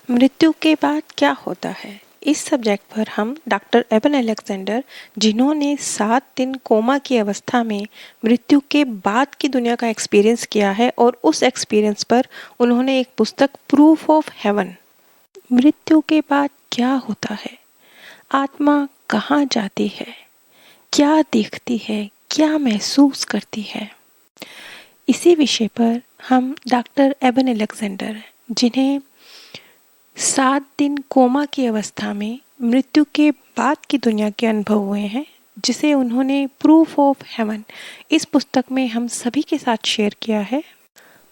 मृत्यु के बाद क्या होता है, इस सब्जेक्ट पर हम डॉक्टर एबन अलेक्जेंडर, जिन्होंने 7 दिन कोमा की अवस्था में मृत्यु के बाद की दुनिया का एक्सपीरियंस किया है और उस एक्सपीरियंस पर उन्होंने एक पुस्तक प्रूफ ऑफ हेवन, मृत्यु के बाद क्या होता है, आत्मा कहाँ जाती है, क्या देखती है, क्या महसूस करती है, इसी विषय पर हम डॉक्टर एबन अलेक्जेंडर, जिन्हें 7 दिन कोमा की अवस्था में मृत्यु के बाद की दुनिया के अनुभव हुए हैं, जिसे उन्होंने प्रूफ ऑफ हेवन इस पुस्तक में हम सभी के साथ शेयर किया है।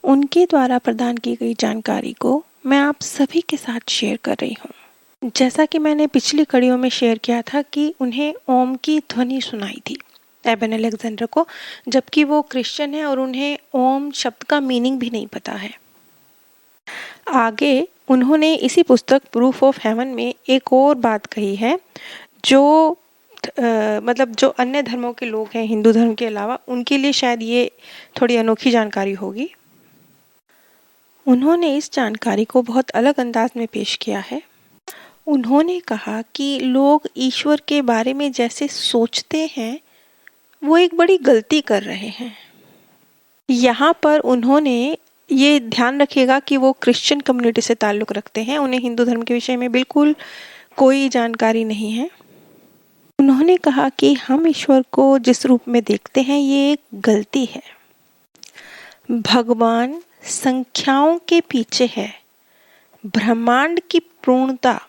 उनके द्वारा प्रदान की गई जानकारी को मैं आप सभी के साथ शेयर कर रही हूँ। जैसा कि मैंने पिछली कड़ियों में शेयर किया था कि उन्हें ओम की ध्वनि सुनाई थी एबन अलेक्जेंडर को, जबकि वो क्रिश्चियन है और उन्हें ओम शब्द का मीनिंग भी नहीं पता है। आगे उन्होंने इसी पुस्तक प्रूफ ऑफ हेवन में एक और बात कही है जो जो अन्य धर्मों के लोग हैं, हिंदू धर्म के अलावा, उनके लिए शायद ये थोड़ी अनोखी जानकारी होगी। उन्होंने इस जानकारी को बहुत अलग अंदाज में पेश किया है। उन्होंने कहा कि लोग ईश्वर के बारे में जैसे सोचते हैं वो एक बड़ी गलती कर रहे हैं। यहाँ पर उन्होंने ये ध्यान रखिएगा कि वो क्रिश्चियन कम्युनिटी से ताल्लुक़ रखते हैं, उन्हें हिंदू धर्म के विषय में बिल्कुल कोई जानकारी नहीं है। उन्होंने कहा कि हम ईश्वर को जिस रूप में देखते हैं ये एक गलती है। भगवान संख्याओं के पीछे है, ब्रह्मांड की पूर्णता,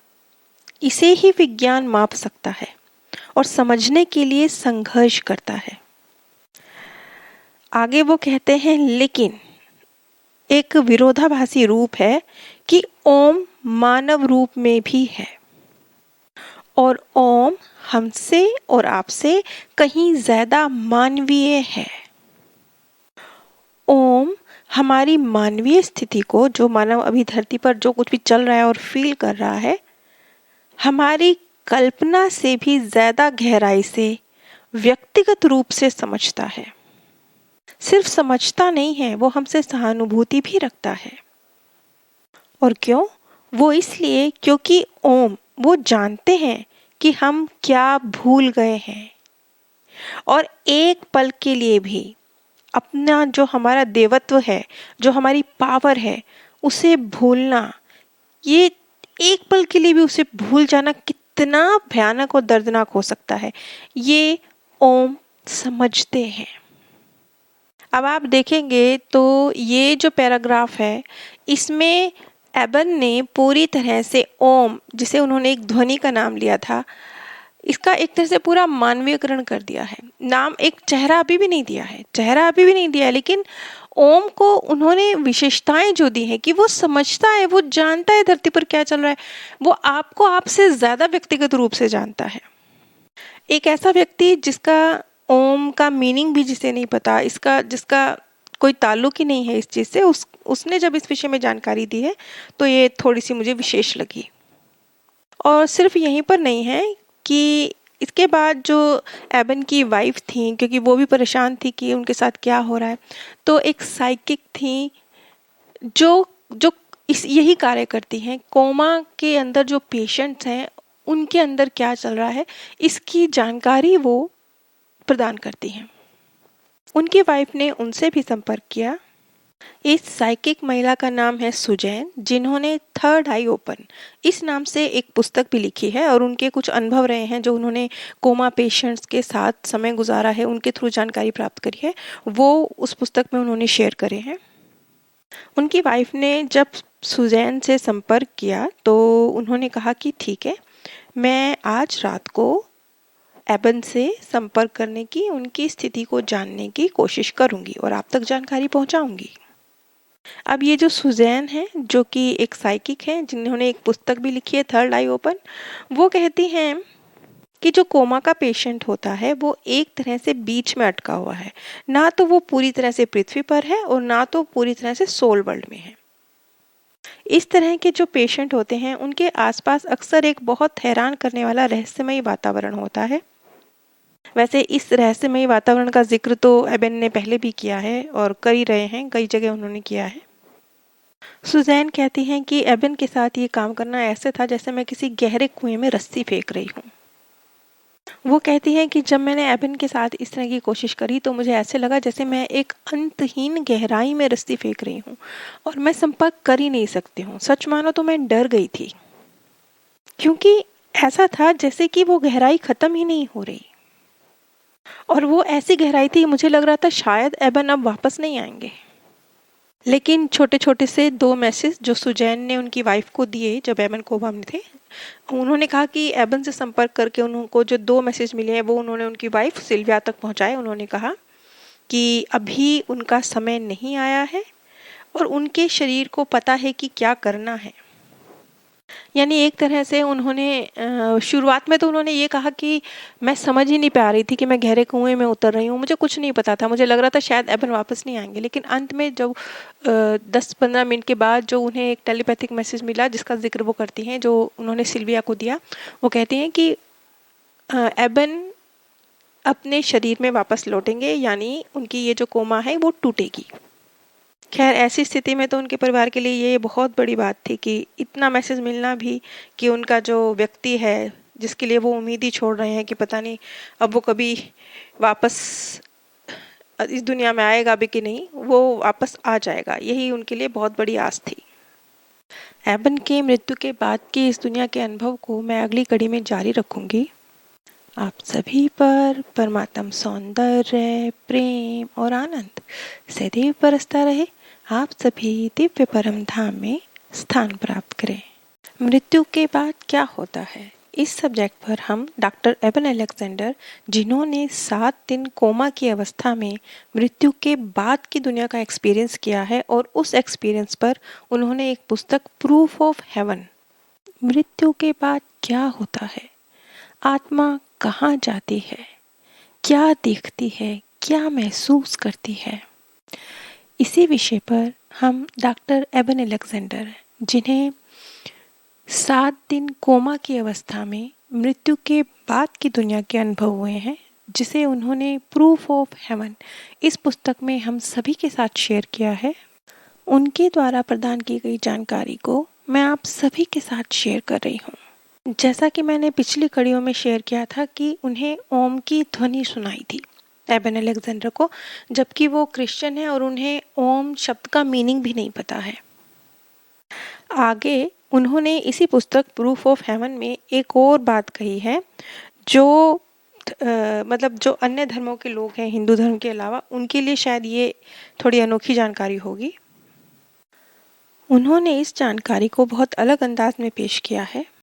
इसे ही विज्ञान माप सकता है और समझने के लिए संघर्ष करता है। आगे वो कहते हैं लेकिन एक विरोधाभासी रूप है कि ओम मानव रूप में भी है और ओम हमसे और आपसे कहीं ज्यादा मानवीय है। ओम हमारी मानवीय स्थिति को, जो मानव अभी धरती पर जो कुछ भी चल रहा है और फील कर रहा है, हमारी कल्पना से भी ज्यादा गहराई से व्यक्तिगत रूप से समझता है। सिर्फ समझता नहीं है, वो हमसे सहानुभूति भी रखता है। और क्यों? वो इसलिए क्योंकि ओम वो जानते हैं कि हम क्या भूल गए हैं और एक पल के लिए भी अपना जो हमारा देवत्व है, जो हमारी पावर है, उसे भूलना, ये एक पल के लिए भी उसे भूल जाना कितना भयानक और दर्दनाक हो सकता है, ये ओम समझते हैं। अब आप देखेंगे तो ये जो पैराग्राफ है, इसमें एबन ने पूरी तरह से ओम, जिसे उन्होंने एक ध्वनि का नाम लिया था, इसका एक तरह से पूरा मानवीयकरण कर दिया है। नाम, एक चेहरा अभी भी नहीं दिया है, लेकिन ओम को उन्होंने विशेषताएं जो दी हैं कि वो समझता है, वो जानता है धरती पर क्या चल रहा है, वो आपको आपसे ज्यादा व्यक्तिगत रूप से जानता है। एक ऐसा व्यक्ति जिसका ओम का मीनिंग भी जिसे नहीं पता, जिसका कोई ताल्लुक ही नहीं है इस चीज़ से, उसने जब इस विषय में जानकारी दी है तो ये थोड़ी सी मुझे विशेष लगी। और सिर्फ यहीं पर नहीं है कि इसके बाद जो एबन की वाइफ थी, क्योंकि वो भी परेशान थी कि उनके साथ क्या हो रहा है, तो एक साइकिक थी जो जो यही कार्य करती हैं, कोमा के अंदर जो पेशेंट्स हैं उनके अंदर क्या चल रहा है इसकी जानकारी वो प्रदान करती हैं। उनकी वाइफ ने उनसे भी संपर्क किया। इस साइकिक महिला का नाम है सुजैन, जिन्होंने थर्ड आई ओपन इस नाम से एक पुस्तक भी लिखी है और उनके कुछ अनुभव रहे हैं जो उन्होंने कोमा पेशेंट्स के साथ समय गुजारा है, उनके थ्रू जानकारी प्राप्त करी है, वो उस पुस्तक में उन्होंने शेयर करे हैं। उनकी वाइफ ने जब सुजैन से संपर्क किया तो उन्होंने कहा कि ठीक है, मैं आज रात को एबन से संपर्क करने की, उनकी स्थिति को जानने की कोशिश करूंगी और आप तक जानकारी पहुंचाऊंगी। अब ये जो सुजैन है, जो कि एक साइकिक है, जिन्होंने एक पुस्तक भी लिखी है थर्ड आई ओपन, वो कहती हैं कि जो कोमा का पेशेंट होता है वो एक तरह से बीच में अटका हुआ है, ना तो वो पूरी तरह से पृथ्वी पर है और ना तो पूरी तरह से सोल वर्ल्ड में है। इस तरह के जो पेशेंट होते हैं उनके आसपास अक्सर एक बहुत हैरान करने वाला रहस्यमयी वातावरण होता है। वैसे इस रहस्यमयी वातावरण का जिक्र तो एबन ने पहले भी किया है और कर ही रहे हैं, कई जगह उन्होंने किया है। सुज़ैन कहती हैं कि एबन के साथ ये काम करना ऐसे था जैसे मैं किसी गहरे कुएं में रस्सी फेंक रही हूँ। वो कहती हैं कि जब मैंने एबन के साथ इस तरह की कोशिश करी तो मुझे ऐसे लगा जैसे मैं एक अंतहीन गहराई में रस्सी फेंक रही हूँ और मैं संपर्क कर ही नहीं सकती हूँ। सच मानो तो मैं डर गई थी, क्योंकि ऐसा था जैसे कि वो गहराई खत्म ही नहीं हो रही और वो ऐसी गहराई थी, मुझे लग रहा था शायद एबन अब वापस नहीं आएंगे। लेकिन छोटे-छोटे से 2 मैसेज जो सुजैन ने उनकी वाइफ को दिए जब एबन कोमा में थे, उन्होंने कहा कि एबन से संपर्क करके उनको जो 2 मैसेज मिले हैं वो उन्होंने उनकी वाइफ सिल्विया तक पहुँचाए। उन्होंने कहा कि अभी उनका समय नहीं आया है और उनके शरीर को पता है कि क्या करना है। यानी एक तरह से उन्होंने शुरुआत में तो उन्होंने ये कहा कि मैं समझ ही नहीं पा रही थी कि मैं गहरे कुएँ में उतर रही हूँ, मुझे कुछ नहीं पता था, मुझे लग रहा था शायद एबन वापस नहीं आएँगे। लेकिन अंत में जब 10-15 मिनट के बाद जो उन्हें एक टेलीपैथिक मैसेज मिला जिसका ज़िक्र वो करती हैं, जो उन्होंने सिल्विया को दिया, वो कहती हैं कि एबन अपने शरीर में वापस लौटेंगे, यानी उनकी ये जो कोमा है वो टूटेगी। खैर ऐसी स्थिति में तो उनके परिवार के लिए ये बहुत बड़ी बात थी कि इतना मैसेज मिलना भी कि उनका जो व्यक्ति है जिसके लिए वो उम्मीद ही छोड़ रहे हैं कि पता नहीं अब वो कभी वापस इस दुनिया में आएगा भी कि नहीं, वो वापस आ जाएगा, यही उनके लिए बहुत बड़ी आस थी। एबन के मृत्यु के बाद की इस दुनिया के अनुभव को मैं अगली कड़ी में जारी रखूंगी। आप सभी पर परमात्म सौंदर्य, प्रेम और आनंद सदैव बरसता रहे। आप सभी दिव्य परम धाम में स्थान प्राप्त करें। मृत्यु के बाद क्या होता है, इस सब्जेक्ट पर हम डॉक्टर एबन अलेक्जेंडर, जिन्होंने 7 दिन कोमा की अवस्था में मृत्यु के बाद की दुनिया का एक्सपीरियंस किया है और उस एक्सपीरियंस पर उन्होंने एक पुस्तक प्रूफ ऑफ हेवन, मृत्यु के बाद क्या होता है, आत्मा कहाँ जाती है, क्या देखती है, क्या महसूस करती है, इसी विषय पर हम डॉक्टर एबन अलेक्जेंडर, जिन्हें 7 दिन कोमा की अवस्था में मृत्यु के बाद की दुनिया के अनुभव हुए हैं, जिसे उन्होंने प्रूफ ऑफ हेवन इस पुस्तक में हम सभी के साथ शेयर किया है, उनके द्वारा प्रदान की गई जानकारी को मैं आप सभी के साथ शेयर कर रही हूँ। जैसा कि मैंने पिछली कड़ियों में शेयर किया था कि उन्हें ओम की ध्वनि सुनाई थी एबन अलेक्जेंडर को, जबकि वो क्रिश्चियन है और उन्हें ओम शब्द का मीनिंग भी नहीं पता है। आगे उन्होंने इसी पुस्तक प्रूफ ऑफ हेवन में एक और बात कही है जो मतलब जो अन्य धर्मों के लोग हैं, हिंदू धर्म के अलावा, उनके लिए शायद ये थोड़ी अनोखी जानकारी होगी। उन्होंने इस जानकारी को बहुत अलग अंदाज में पेश किया है।